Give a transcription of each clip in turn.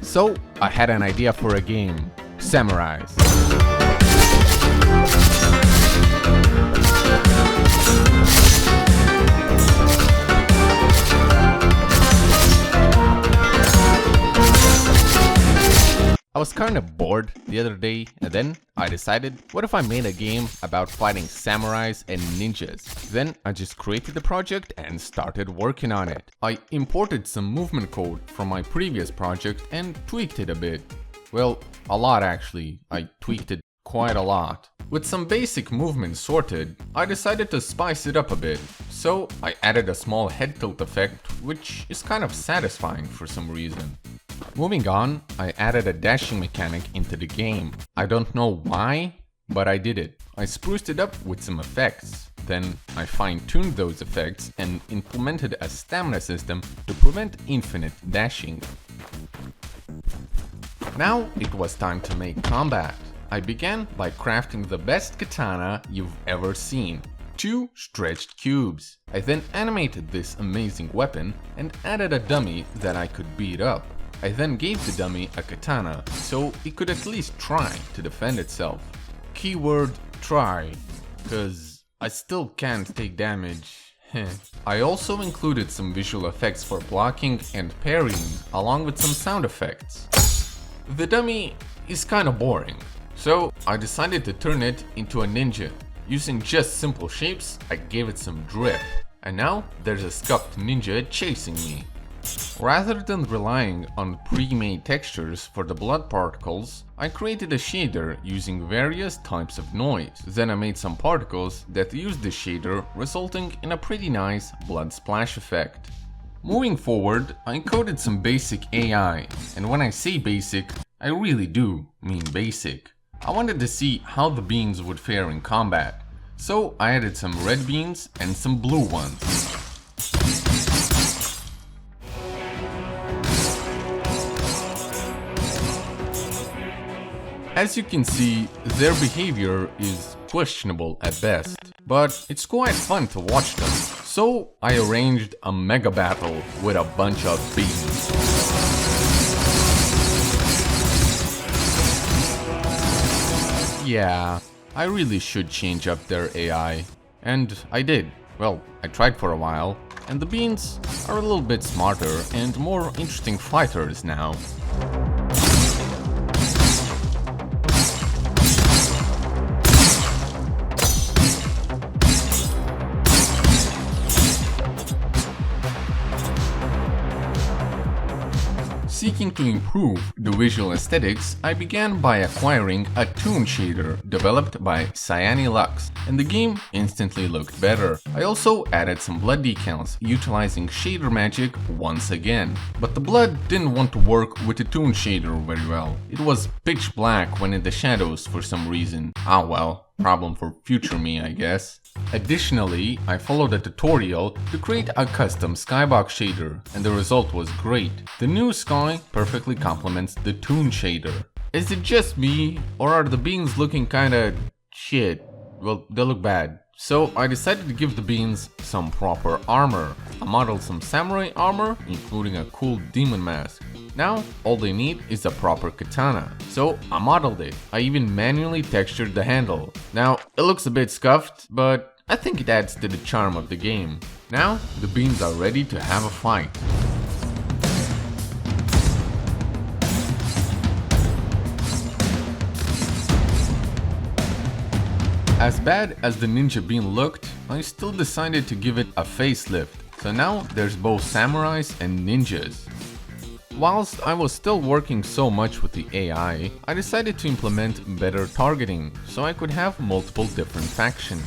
So I had an idea for a game, Samurais. I was kinda bored the other day, and then I decided, what if I made a game about fighting samurais and ninjas? Then I just created the project and started working on it. I imported some movement code from my previous project and tweaked it a bit. Well, a lot actually. I tweaked it quite a lot. With some basic movements sorted, I decided to spice it up a bit. So I added a small head tilt effect, which is kind of satisfying for some reason. Moving on, I added a dashing mechanic into the game. I don't know why, but I did it. I spruced it up with some effects. Then I fine-tuned those effects and implemented a stamina system to prevent infinite dashing. Now it was time to make combat. I began by crafting the best katana you've ever seen. 2 stretched cubes. I then animated this amazing weapon and added a dummy that I could beat up. I then gave the dummy a katana, so it could at least try to defend itself. Keyword try, cause I still can't take damage. I also included some visual effects for blocking and parrying, along with some sound effects. The dummy is kinda boring, so I decided to turn it into a ninja. Using just simple shapes, I gave it some drip, and now there's a scuffed ninja chasing me. Rather than relying on pre-made textures for the blood particles, I created a shader using various types of noise. Then I made some particles that used the shader, resulting in a pretty nice blood splash effect. Moving forward, I encoded some basic AI, and when I say basic, I really do mean basic. I wanted to see how the beans would fare in combat, so I added some red beans and some blue ones. As you can see, their behavior is questionable at best, but it's quite fun to watch them. So I arranged a mega battle with a bunch of beans. Yeah, I really should change up their AI. And I did. Well, I tried for a while, and the beans are a little bit smarter and more interesting fighters now. Seeking to improve the visual aesthetics, I began by acquiring a toon shader developed by CyaniLux, and the game instantly looked better. I also added some blood decals, utilizing shader magic once again. But the blood didn't want to work with the toon shader very well. It was pitch black when in the shadows for some reason. Ah well, problem for future me, I guess. Additionally, I followed a tutorial to create a custom skybox shader, and the result was great. The new sky perfectly complements the toon shader. Is it just me, or are the beans looking kinda shit? Well, they look bad. So I decided to give the beans some proper armor. I modeled some samurai armor, including a cool demon mask. Now, all they need is a proper katana. So I modeled it. I even manually textured the handle. Now, it looks a bit scuffed, but I think it adds to the charm of the game. Now, the beans are ready to have a fight. As bad as the ninja bean looked, I still decided to give it a facelift. So now there's both samurais and ninjas. Whilst I was still working so much with the AI, I decided to implement better targeting, so I could have multiple different factions.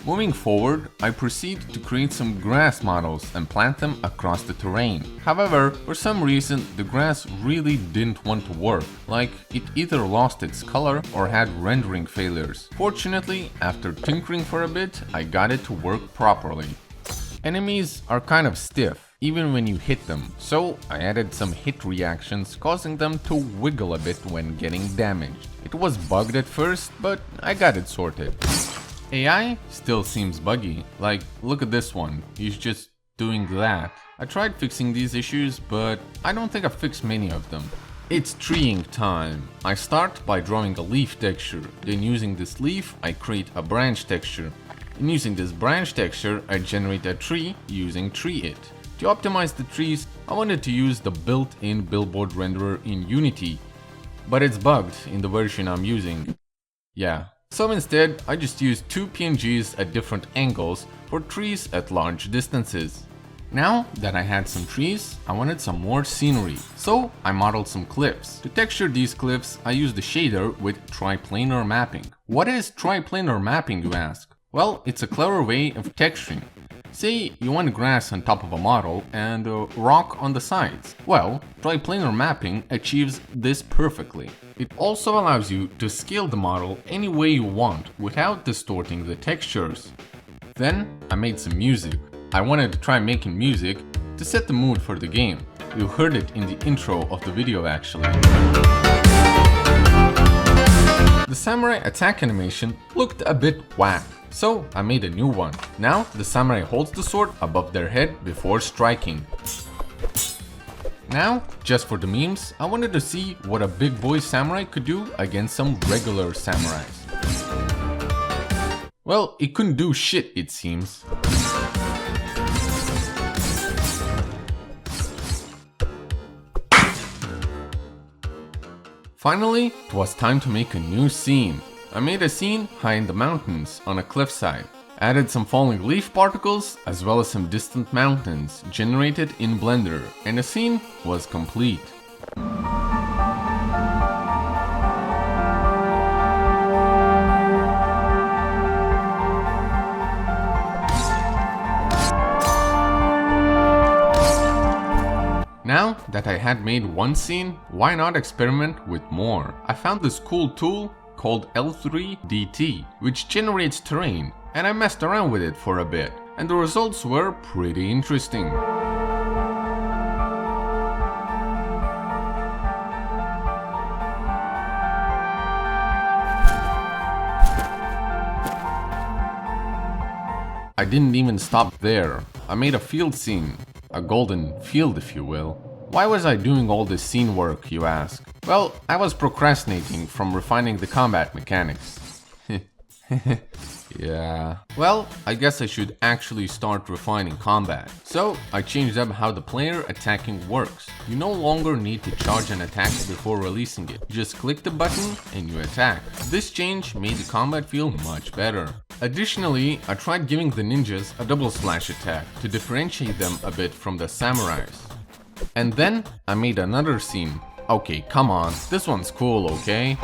Moving forward, I proceed to create some grass models and plant them across the terrain. However, for some reason, the grass really didn't want to work, like it either lost its color or had rendering failures. Fortunately, after tinkering for a bit, I got it to work properly. Enemies are kind of stiff, even when you hit them, so I added some hit reactions, causing them to wiggle a bit when getting damaged. It was bugged at first, but I got it sorted. AI still seems buggy, like look at this one, he's just doing that. I tried fixing these issues, but I don't think I fixed many of them. It's treeing time. I start by drawing a leaf texture, then using this leaf I create a branch texture. And using this branch texture I generate a tree using treeIt. To optimize the trees, I wanted to use the built-in billboard renderer in Unity, but it's bugged in the version I'm using. Yeah. So instead, I just used two PNGs at different angles for trees at large distances. Now that I had some trees, I wanted some more scenery, so I modeled some cliffs. To texture these cliffs, I used the shader with triplanar mapping. What is triplanar mapping, you ask? Well, it's a clever way of texturing. Say you want grass on top of a model and rock on the sides. Well, triplanar mapping achieves this perfectly. It also allows you to scale the model any way you want without distorting the textures. Then I made some music. I wanted to try making music to set the mood for the game. You heard it in the intro of the video actually. The samurai attack animation looked a bit whack, so I made a new one. Now the samurai holds the sword above their head before striking. Now, just for the memes, I wanted to see what a big boy samurai could do against some regular samurais. Well, it couldn't do shit, it seems. Finally, it was time to make a new scene. I made a scene high in the mountains on a cliffside. Added some falling leaf particles as well as some distant mountains generated in Blender, and the scene was complete. Now that I had made one scene, why not experiment with more? I found this cool tool called L3DT, which generates terrain, and I messed around with it for a bit, and the results were pretty interesting. I didn't even stop there. I made a field scene. A golden field, if you will. Why was I doing all this scene work, you ask? Well, I was procrastinating from refining the combat mechanics. Yeah. Well, I guess I should actually start refining combat. So, I changed up how the player attacking works. You no longer need to charge an attack before releasing it. Just click the button and you attack. This change made the combat feel much better. Additionally, I tried giving the ninjas a double slash attack to differentiate them a bit from the samurais. And then I made another scene. Okay, come on, this one's cool, okay?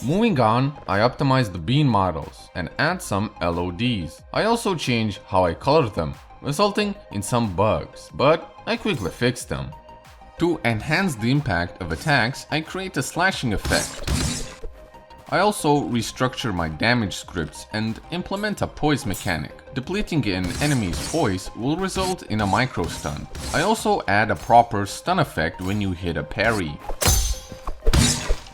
Moving on, I optimized the bean models and add some LODs. I also changed how I colored them, resulting in some bugs, but I quickly fixed them. To enhance the impact of attacks, I create a slashing effect. I also restructure my damage scripts and implement a poise mechanic. Depleting an enemy's poise will result in a micro stun. I also add a proper stun effect when you hit a parry.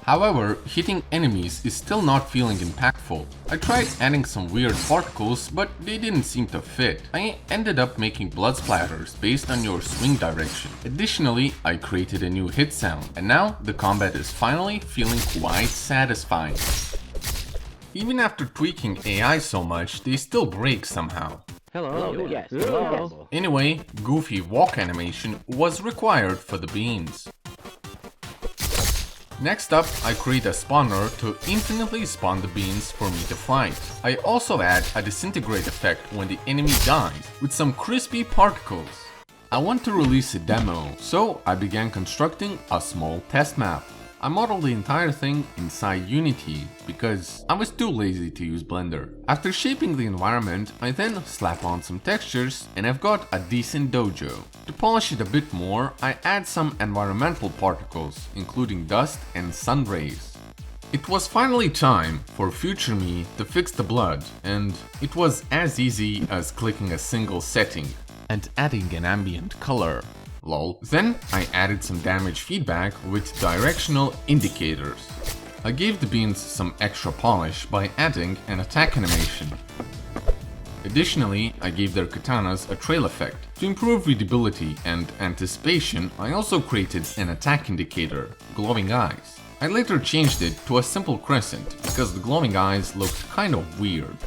However, hitting enemies is still not feeling impactful. I tried adding some weird particles, but they didn't seem to fit. I ended up making blood splatters based on your swing direction. Additionally, I created a new hit sound, and now the combat is finally feeling quite satisfying. Even after tweaking AI so much, they still break somehow. Hello. Yes. Hello. Anyway, goofy walk animation was required for the beans. Next up, I create a spawner to infinitely spawn the beans for me to fight. I also add a disintegrate effect when the enemy dies, with some crispy particles. I want to release a demo, so I began constructing a small test map. I modeled the entire thing inside Unity, because I was too lazy to use Blender. After shaping the environment, I then slap on some textures and I've got a decent dojo. To polish it a bit more, I add some environmental particles, including dust and sun rays. It was finally time for future me to fix the blood, and it was as easy as clicking a single setting and adding an ambient color. lol. Then I added some damage feedback with directional indicators. I gave the beans some extra polish by adding an attack animation. Additionally, I gave their katanas a trail effect. To improve readability and anticipation, I also created an attack indicator, glowing eyes. I later changed it to a simple crescent because the glowing eyes looked kind of weird.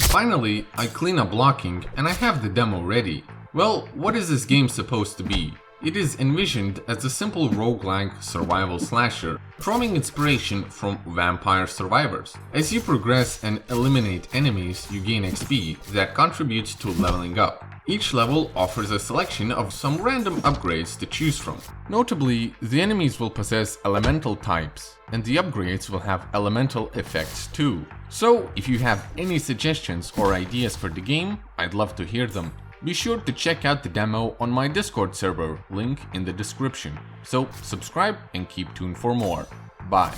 Finally, I clean up blocking and I have the demo ready. Well, what is this game supposed to be? It is envisioned as a simple roguelike survival slasher, drawing inspiration from Vampire Survivors. As you progress and eliminate enemies, you gain XP that contributes to leveling up. Each level offers a selection of some random upgrades to choose from. Notably, the enemies will possess elemental types, and the upgrades will have elemental effects too. So, if you have any suggestions or ideas for the game, I'd love to hear them. Be sure to check out the demo on my Discord server, link in the description. So subscribe and keep tuned for more. Bye.